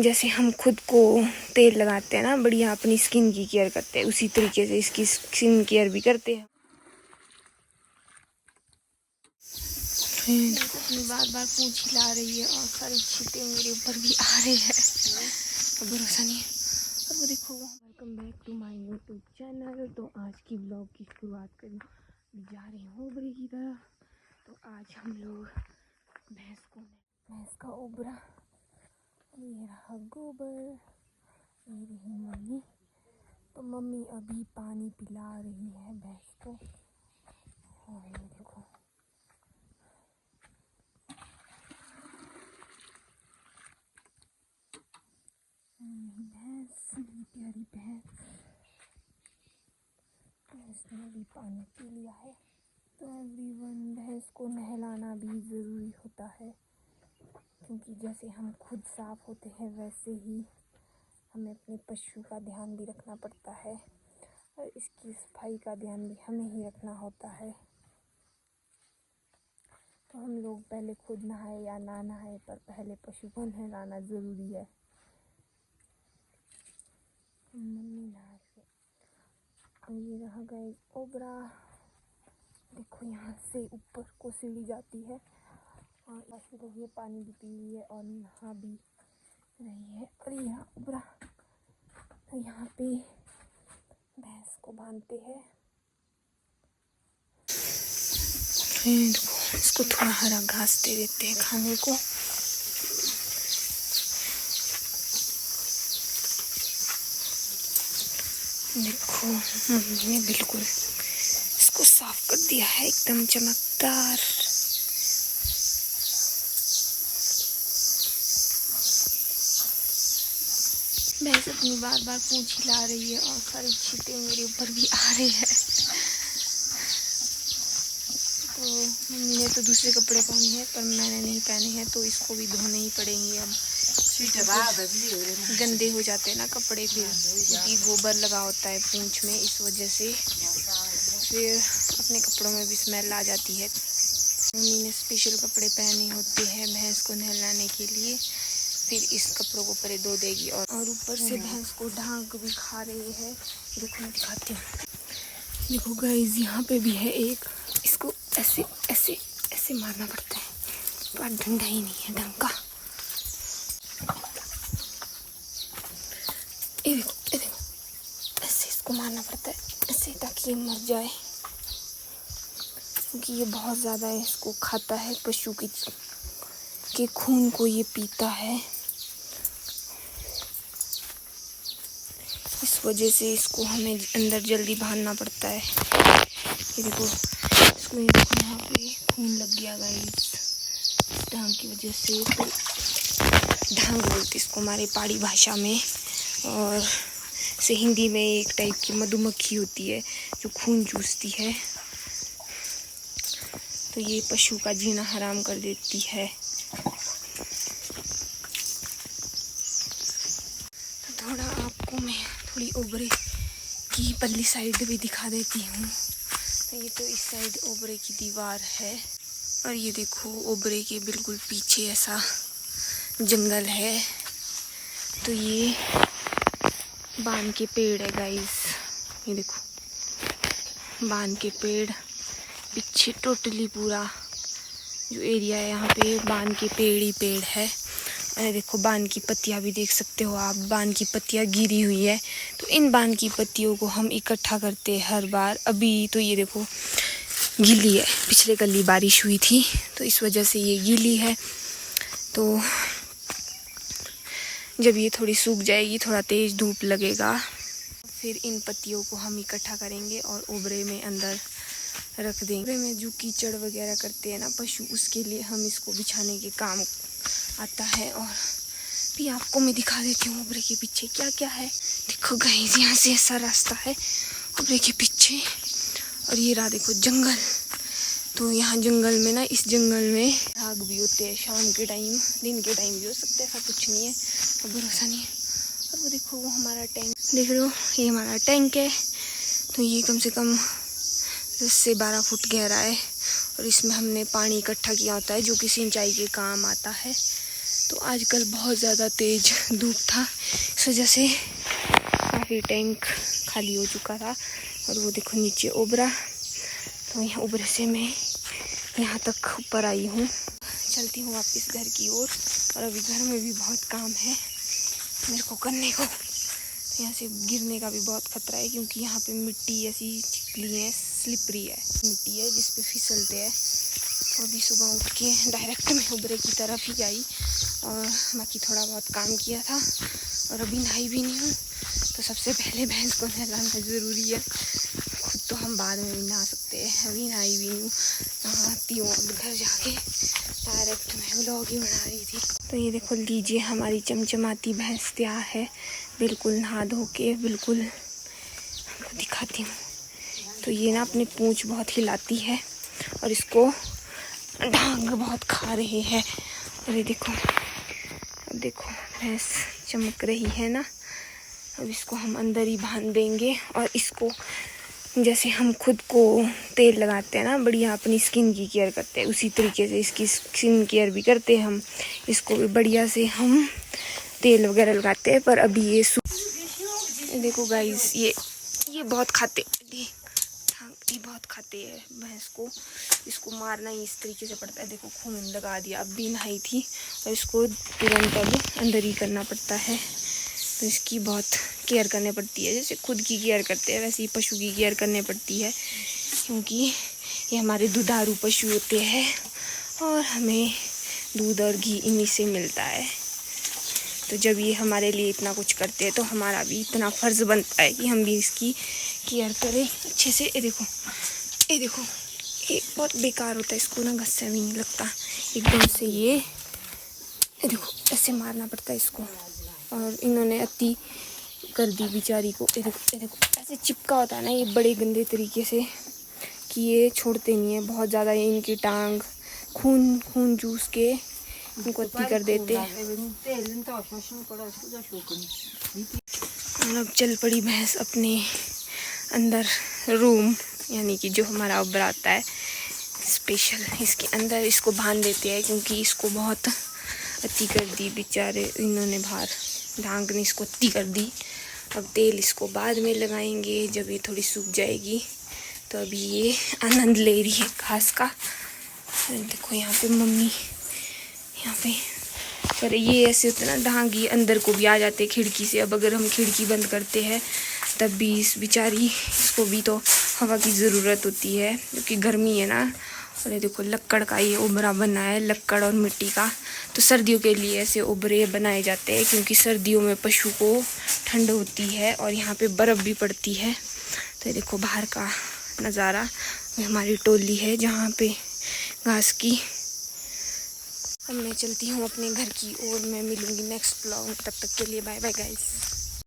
जैसे हम खुद को तेल लगाते हैं ना, बढ़िया अपनी स्किन की केयर करते हैं, उसी तरीके से इसकी स्किन केयर भी करते हैं। अपनी बार बार पूंछ हिला रही है और सारी छींटे मेरे ऊपर भी आ रही है, भरोसा नहीं है। और वो देखो, welcome back to my YouTube channel. तो आज की ब्लॉग की शुरुआत कर जा रही हूँ ओबरे की तरफ। तो आज हम लोग भैंस का ओबरा, ये रहा गोबर, ये रही मम्मी। तो मम्मी अभी पानी पिला रही है भैंस को। और ये देखो, भैंस, प्यारी भैंस, इसने अभी पानी पी लिया है। तो एवरीवन, भैंस को नहलाना भी ज़रूरी होता है, क्योंकि जैसे हम खुद साफ होते हैं वैसे ही हमें अपने पशु का ध्यान भी रखना पड़ता है, और इसकी सफाई का ध्यान भी हमें ही रखना होता है। तो हम लोग पहले खुद नहाए या ना नहाए, पर पहले पशु को नहलाना ज़रूरी है। मम्मी नहा रही है। ये रहा गाइस ओबरा। देखो, यहाँ से ऊपर को सीढ़ी जाती है, और ऐसे लोग ये पानी भी पी रही है और नहा भी रही है। और यहाँ ओबरा, तो यहाँ पे भैंस को बांधते हैं। देखो, इसको थोड़ा हरा घास दे देते हैं खाने को। देखो, मम्मी ने बिल्कुल इसको साफ कर दिया है, एकदम चमकदार। भैंस अपनी बार बार पूंछ हिला रही है और सारी छींटे मेरे ऊपर भी आ रही है। तो मम्मी ने तो दूसरे कपड़े पहने हैं, पर मैंने नहीं पहने हैं, तो इसको भी धोने ही पड़ेंगे अब। गंदे हो जाते हैं ना कपड़े, फिर क्योंकि गोबर लगा होता है पूंछ में, इस वजह से फिर अपने कपड़ों में भी स्मेल आ जाती है। मम्मी ने स्पेशल कपड़े पहने होते हैं भैंस को नहलाने के लिए, फिर इस कपड़ों को पहले धो देगी। और ऊपर से भैंस को ढांक भी खा रही है। देखो, मैं दिखाती हूँ। देखो गाइस, यहाँ पे भी है एक, इसको ऐसे ऐसे ऐसे मारना पड़ता है, पर डंडा ही नहीं है ढंग का। ये देखो, ऐसे इसको मारना पड़ता है ऐसे, ताकि ये मर जाए, क्योंकि ये बहुत ज़्यादा इसको खाता है, पशु के खून को ये पीता है। इस वजह से इसको हमें अंदर जल्दी बांधना पड़ता है। ये देखो, इसको ये देखो, यहाँ पे खून लग गया गाइस, ढांग की वजह से। तो ढांग बोलते इसको हमारे पहाड़ी भाषा में, और से हिंदी में एक टाइप की मधुमक्खी होती है जो खून चूसती है। तो ये पशु का जीना हराम कर देती है। तो थोड़ा आपको मैं थोड़ी ओबरे की पल्ली साइड भी दिखा देती हूँ। तो ये तो इस साइड ओबरे की दीवार है, और ये देखो ओबरे के बिल्कुल पीछे ऐसा जंगल है। तो ये बान के पेड़ है गाइस, ये देखो बान के पेड़ पीछे, टोटली पूरा जो एरिया है यहाँ पे बान के पेड़ ही पेड़ है। और देखो, बान की पत्तियाँ भी देख सकते हो आप, बान की पत्तियाँ गिरी हुई है। तो इन बान की पत्तियों को हम इकट्ठा करते हैं हर बार। अभी तो ये देखो गीली है, पिछले कल ही बारिश हुई थी, तो इस वजह से ये गीली है। तो जब ये थोड़ी सूख जाएगी, थोड़ा तेज़ धूप लगेगा, फिर इन पत्तियों को हम इकट्ठा करेंगे और ओबरे में अंदर रख देंगे। ओबरे में जो कीचड़ वगैरह करते हैं ना पशु, उसके लिए हम इसको बिछाने के काम आता है। और भी आपको मैं दिखा देती हूँ ओबरे के पीछे क्या क्या है। देखो गाइस, यहाँ से ऐसा रास्ता है ओबरे के पीछे, और ये रहा देखो जंगल। तो यहाँ जंगल में ना, इस जंगल में आग भी होते हैं शाम के टाइम, दिन के टाइम भी हो सकता है, ऐसा कुछ नहीं है, और भरोसा नहीं है। और वो देखो, वो हमारा टैंक देख रहे हो, ये हमारा टैंक है। तो ये कम से कम 10 से 12 फुट गहरा है, और इसमें हमने पानी इकट्ठा किया होता है जो कि सिंचाई के काम आता है। तो आजकल बहुत ज़्यादा तेज़ धूप था, इस वजह से काफ़ी टैंक खाली हो चुका था। और वो देखो नीचे ओबरा, तो यहाँ ओबरे से मैं यहाँ तक ऊपर आई हूँ। चलती हूँ वापस घर की ओर। और अभी घर में भी बहुत काम है मेरे को करने को। यहाँ से गिरने का भी बहुत खतरा है, क्योंकि यहाँ पे मिट्टी ऐसी चिकनी है, स्लिपरी है मिट्टी है जिस पे फिसलते हैं। तो अभी सुबह उठ के डायरेक्ट मैं ओबरे की तरफ ही आई और बाकी थोड़ा बहुत काम किया था। और अभी नहाई भी नहीं हूँ, तो सबसे पहले भैंस को नहलाना ज़रूरी है। खुद तो हम बाद में भी नहा सकते हैं, अभी नहाई भी नहीं हूँ। नहाती हूँ अब घर जाके, डायरेक्ट मैं व्लॉग ही बना रही थी। तो ये देखो लीजिए, हमारी चमचमाती भैंस तैयार है, बिल्कुल नहा धो के। बिल्कुल आपको दिखाती हूँ। तो ये ना अपनी पूँछ बहुत हिलाती है और इसको डांग बहुत खा रहे हैं। और ये देखो, अब देखो भैंस चमक रही है ना। अब इसको हम अंदर ही बांध देंगे और इसको जैसे हम खुद को तेल लगाते हैं ना, बढ़िया अपनी स्किन की केयर करते हैं, उसी तरीके से इसकी स्किन केयर भी करते हैं हम। इसको भी बढ़िया से हम तेल वगैरह लगाते हैं। पर अभी ये देखो गाइस, ये बहुत खाते, ये बहुत खाते हैं भैंस को। इसको मारना ही इस तरीके से पड़ता है। देखो खून लगा दिया, अब भी नहाई थी और इसको तुरंत अब अंदर ही करना पड़ता है। तो इसकी बहुत केयर करनी पड़ती है, जैसे खुद की केयर करते हैं वैसे ही पशु की केयर करनी पड़ती है, क्योंकि ये हमारे दुधारू पशु होते हैं और हमें दूध और घी इन्हीं से मिलता है। तो जब ये हमारे लिए इतना कुछ करते हैं, तो हमारा भी इतना फ़र्ज़ बनता है कि हम भी इसकी केयर करें अच्छे से। ये देखो, ये देखो, ये बहुत बेकार होता है, इसको ना गुस्सा भी नहीं लगता एकदम से। ये देखो ऐसे मारना पड़ता है इसको, और इन्होंने अति कर दी बेचारी को। ये देखो ऐसे चिपका होता है ना ये बड़े गंदे तरीके से, कि ये छोड़ते नहीं है बहुत ज़्यादा। ये इनकी टांग खून जूस के इनको अति कर देते हैं। और अब चल पड़ी भैंस अपने अंदर रूम, यानी कि जो हमारा ओबरा आता है स्पेशल, इसके अंदर इसको बांध देते हैं, क्योंकि इसको बहुत अति कर दी बेचारे इन्होंने, बाहर डांग ने इसको अति कर दी। अब तेल इसको बाद में लगाएंगे जब ये थोड़ी सूख जाएगी। तो अभी ये आनंद ले रही है घास का। देखो यहाँ पे मम्मी यहाँ पे, पर ये ऐसे होता है ना, डांग ये अंदर को भी आ जाते हैं खिड़की से। अब अगर हम खिड़की बंद करते हैं तब भी इस बेचारी इसको भी तो हवा की ज़रूरत होती है, क्योंकि गर्मी है ना। और ये देखो लक्कड़ का ये ओबरा बना है, लक्कड़ और मिट्टी का। तो सर्दियों के लिए ऐसे ओबरे बनाए जाते हैं, क्योंकि सर्दियों में पशु को ठंड होती है और यहाँ पे बर्फ़ भी पड़ती है। तो ये देखो बाहर का नज़ारा, हमारी टोली है जहाँ पे घास की। अब मैं चलती हूँ अपने घर की ओर, मैं मिलूँगी नेक्स्ट ब्लॉग। तब तक के लिए बाय बाय गाइस।